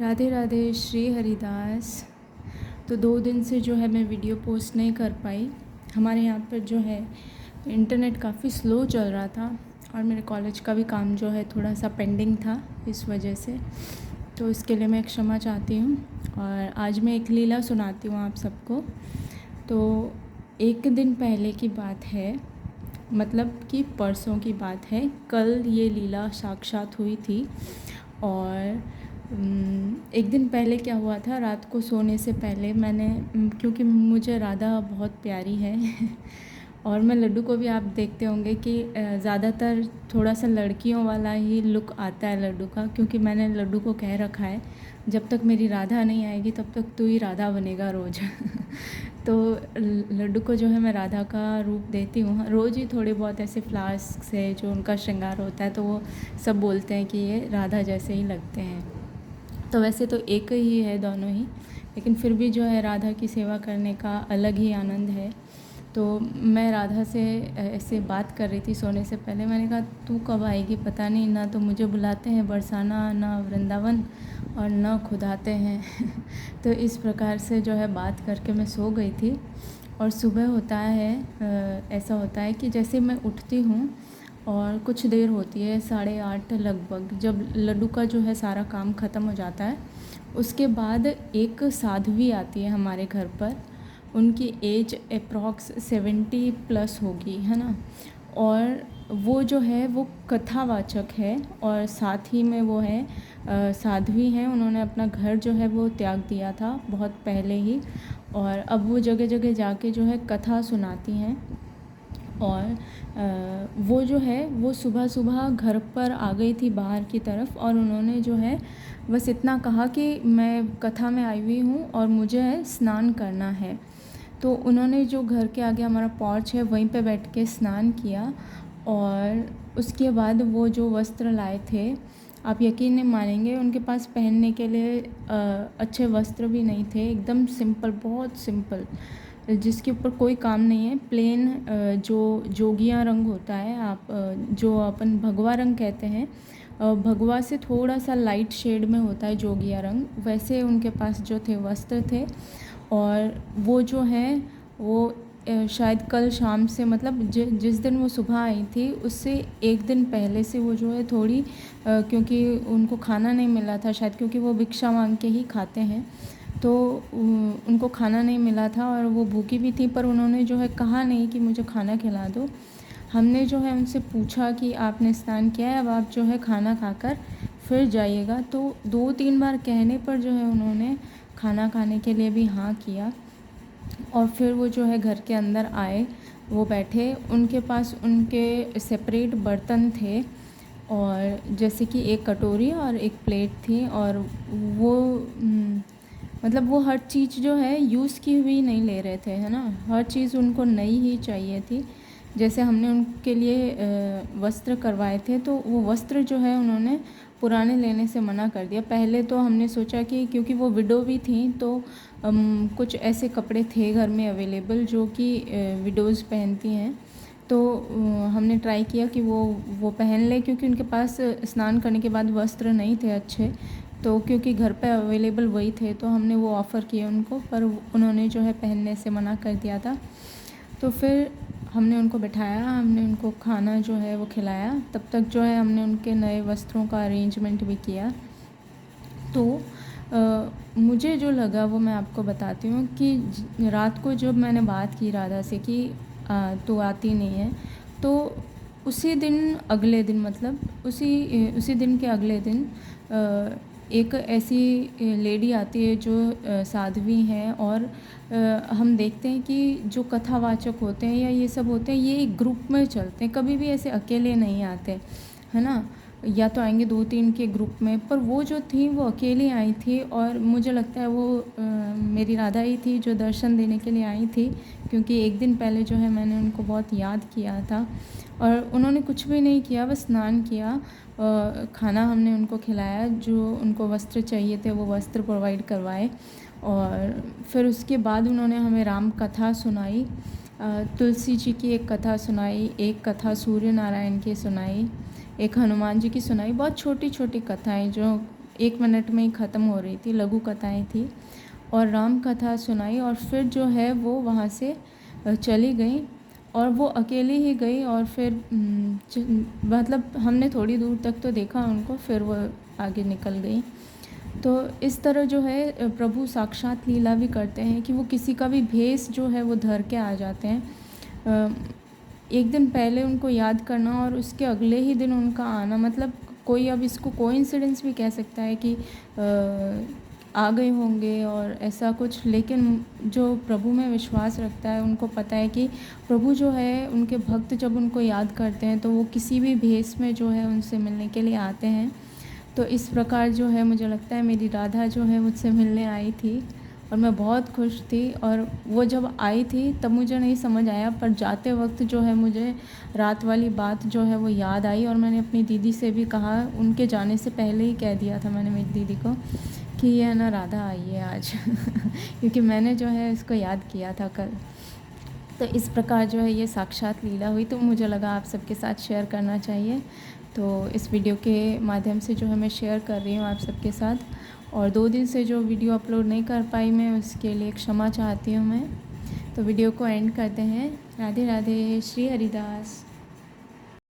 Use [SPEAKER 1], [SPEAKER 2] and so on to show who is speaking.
[SPEAKER 1] राधे राधे। श्री हरिदास। तो 2 दिन से जो है मैं वीडियो पोस्ट नहीं कर पाई। हमारे यहाँ पर जो है इंटरनेट काफ़ी स्लो चल रहा था और मेरे कॉलेज का भी काम जो है थोड़ा सा पेंडिंग था इस वजह से। तो इसके लिए मैं क्षमा चाहती हूँ और आज मैं एक लीला सुनाती हूँ आप सबको। तो एक दिन पहले की बात है, मतलब कि परसों की बात है। कल ये लीला साक्षात हुई थी। और एक दिन पहले क्या हुआ था, रात को सोने से पहले मैंने क्योंकि मुझे राधा बहुत प्यारी है और मैं लड्डू को भी आप देखते होंगे कि ज़्यादातर थोड़ा सा लड़कियों वाला ही लुक आता है लड्डू का, क्योंकि मैंने लड्डू को कह रखा है जब तक मेरी राधा नहीं आएगी तब तक तू ही राधा बनेगा रोज़ तो लड्डू को जो है मैं राधा का रूप देती हूँ रोज़ ही। थोड़े बहुत ऐसे फ्लावर्स से जो उनका श्रृंगार होता है तो वो सब बोलते हैं कि ये राधा जैसे ही लगते हैं। तो वैसे तो एक ही है दोनों ही, लेकिन फिर भी जो है राधा की सेवा करने का अलग ही आनंद है। तो मैं राधा से ऐसे बात कर रही थी सोने से पहले। मैंने कहा तू कब आएगी पता नहीं, ना तो मुझे बुलाते हैं बरसाना, ना वृंदावन, और ना खुद आते हैं तो इस प्रकार से जो है बात करके मैं सो गई थी। और सुबह होता है ऐसा होता है कि जैसे मैं उठती हूँ और कुछ देर होती है 8:30 लगभग, जब लड्डू का जो है सारा काम ख़त्म हो जाता है, उसके बाद एक साध्वी आती है हमारे घर पर। उनकी एज अप्रॉक्स 70+ होगी, है ना। और वो जो है वो कथावाचक है और साथ ही में वो है साध्वी हैं। उन्होंने अपना घर जो है वो त्याग दिया था बहुत पहले ही, और अब वो जगह जगह जाके जो है कथा सुनाती हैं। और वो जो है वो सुबह सुबह घर पर आ गई थी बाहर की तरफ, और उन्होंने जो है बस इतना कहा कि मैं कथा में आई हुई हूँ और मुझे है स्नान करना है। तो उन्होंने जो घर के आगे हमारा पोर्च है वहीं पे बैठ के स्नान किया। और उसके बाद वो जो वस्त्र लाए थे, आप यकीन नहीं मानेंगे, उनके पास पहनने के लिए अच्छे वस्त्र भी नहीं थे। एकदम सिंपल, बहुत सिंपल, जिसके ऊपर कोई काम नहीं है। प्लेन जो जोगिया रंग होता है, आप जो अपन भगवा रंग कहते हैं, भगवा से थोड़ा सा लाइट शेड में होता है जोगिया रंग, वैसे उनके पास जो थे वस्त्र थे। और वो जो है वो शायद कल शाम से, मतलब जिस दिन वो सुबह आई थी उससे एक दिन पहले से वो जो है थोड़ी क्योंकि उनको खाना नहीं मिला था शायद, क्योंकि वो भिक्षा मांग के ही खाते हैं, तो उनको खाना नहीं मिला था और वो भूखी भी थी। पर उन्होंने जो है कहा नहीं कि मुझे खाना खिला दो। हमने जो है उनसे पूछा कि आपने स्नान किया है, अब आप जो है खाना खाकर फिर जाइएगा। तो 2-3 बार कहने पर जो है उन्होंने खाना खाने के लिए भी हाँ किया। और फिर वो जो है घर के अंदर आए, वो बैठे, उनके पास उनके सेपरेट बर्तन थे, और जैसे कि एक कटोरी और एक प्लेट थी। और वो मतलब वो हर चीज़ जो है यूज़ की हुई नहीं ले रहे थे, है ना। हर चीज़ उनको नई ही चाहिए थी। जैसे हमने उनके लिए वस्त्र करवाए थे, तो वो वस्त्र जो है उन्होंने पुराने लेने से मना कर दिया। पहले तो हमने सोचा कि क्योंकि वो विडो भी थी, तो कुछ ऐसे कपड़े थे घर में अवेलेबल जो कि विडोज़ पहनती हैं, तो हमने ट्राई किया कि वो पहन ले, क्योंकि उनके पास स्नान करने के बाद वस्त्र नहीं थे अच्छे। तो क्योंकि घर पे अवेलेबल वही थे, तो हमने वो ऑफ़र किए उनको, पर उन्होंने जो है पहनने से मना कर दिया था। तो फिर हमने उनको बिठाया, हमने उनको खाना जो है वो खिलाया। तब तक जो है हमने उनके नए वस्त्रों का अरेंजमेंट भी किया। तो मुझे जो लगा वो मैं आपको बताती हूँ कि रात को जब मैंने बात की राधा से कि तू आती नहीं है, तो उसी दिन अगले दिन, मतलब उसी दिन के अगले दिन एक ऐसी लेडी आती है जो साध्वी हैं। और हम देखते हैं कि जो कथावाचक होते हैं या ये सब होते हैं, ये एक ग्रुप में चलते हैं, कभी भी ऐसे अकेले नहीं आते, है ना। या तो आएंगे 2-3 के ग्रुप में, पर वो जो थी वो अकेली आई थी। और मुझे लगता है वो मेरी राधा ही थी जो दर्शन देने के लिए आई थी, क्योंकि एक दिन पहले जो है मैंने उनको बहुत याद किया था। और उन्होंने कुछ भी नहीं किया, बस स्नान किया, खाना हमने उनको खिलाया, जो उनको वस्त्र चाहिए थे वो वस्त्र प्रोवाइड करवाए। और फिर उसके बाद उन्होंने हमें राम कथा सुनाई, तुलसी जी की एक कथा सुनाई, एक कथा सूर्य नारायण की सुनाई, एक हनुमान जी की सुनाई। बहुत छोटी छोटी कथाएं जो 1 मिनट में ही ख़त्म हो रही थी, लघु कथाएँ थी और राम कथा सुनाई और फिर जो है वो वहाँ से चली गई और वो अकेली ही गई और फिर मतलब हमने थोड़ी दूर तक तो देखा उनको, फिर वो आगे निकल गई। तो इस तरह जो है प्रभु साक्षात लीला भी करते हैं कि वो किसी का भी भेष जो है वो धर के आ जाते हैं। एक दिन पहले उनको याद करना और उसके अगले ही दिन उनका आना, मतलब कोई अब इसको कोइंसिडेंस भी कह सकता है कि आ गए होंगे और ऐसा कुछ, लेकिन जो प्रभु में विश्वास रखता है उनको पता है कि प्रभु जो है उनके भक्त जब उनको याद करते हैं तो वो किसी भी भेष में जो है उनसे मिलने के लिए आते हैं। तो इस प्रकार जो है मुझे लगता है मेरी राधा जो है मुझसे मिलने आई थी और मैं बहुत खुश थी। और वो जब आई थी तब मुझे नहीं समझ आया, पर जाते वक्त जो है मुझे रात वाली बात जो है वो याद आई और मैंने अपनी दीदी से भी कहा, उनके जाने से पहले ही कह दिया था मैंने मेरी दीदी को कि ये है ना राधा आई है आज क्योंकि मैंने जो है इसको याद किया था कल। तो इस प्रकार जो है ये साक्षात लीला हुई, तो मुझे लगा आप सबके साथ शेयर करना चाहिए। तो इस वीडियो के माध्यम से जो है मैं शेयर कर रही हूँ आप सबके साथ। और 2 दिन से जो वीडियो अपलोड नहीं कर पाई मैं, उसके लिए क्षमा चाहती हूँ मैं। तो वीडियो को एंड करते हैं। राधे राधे, श्री हरिदास।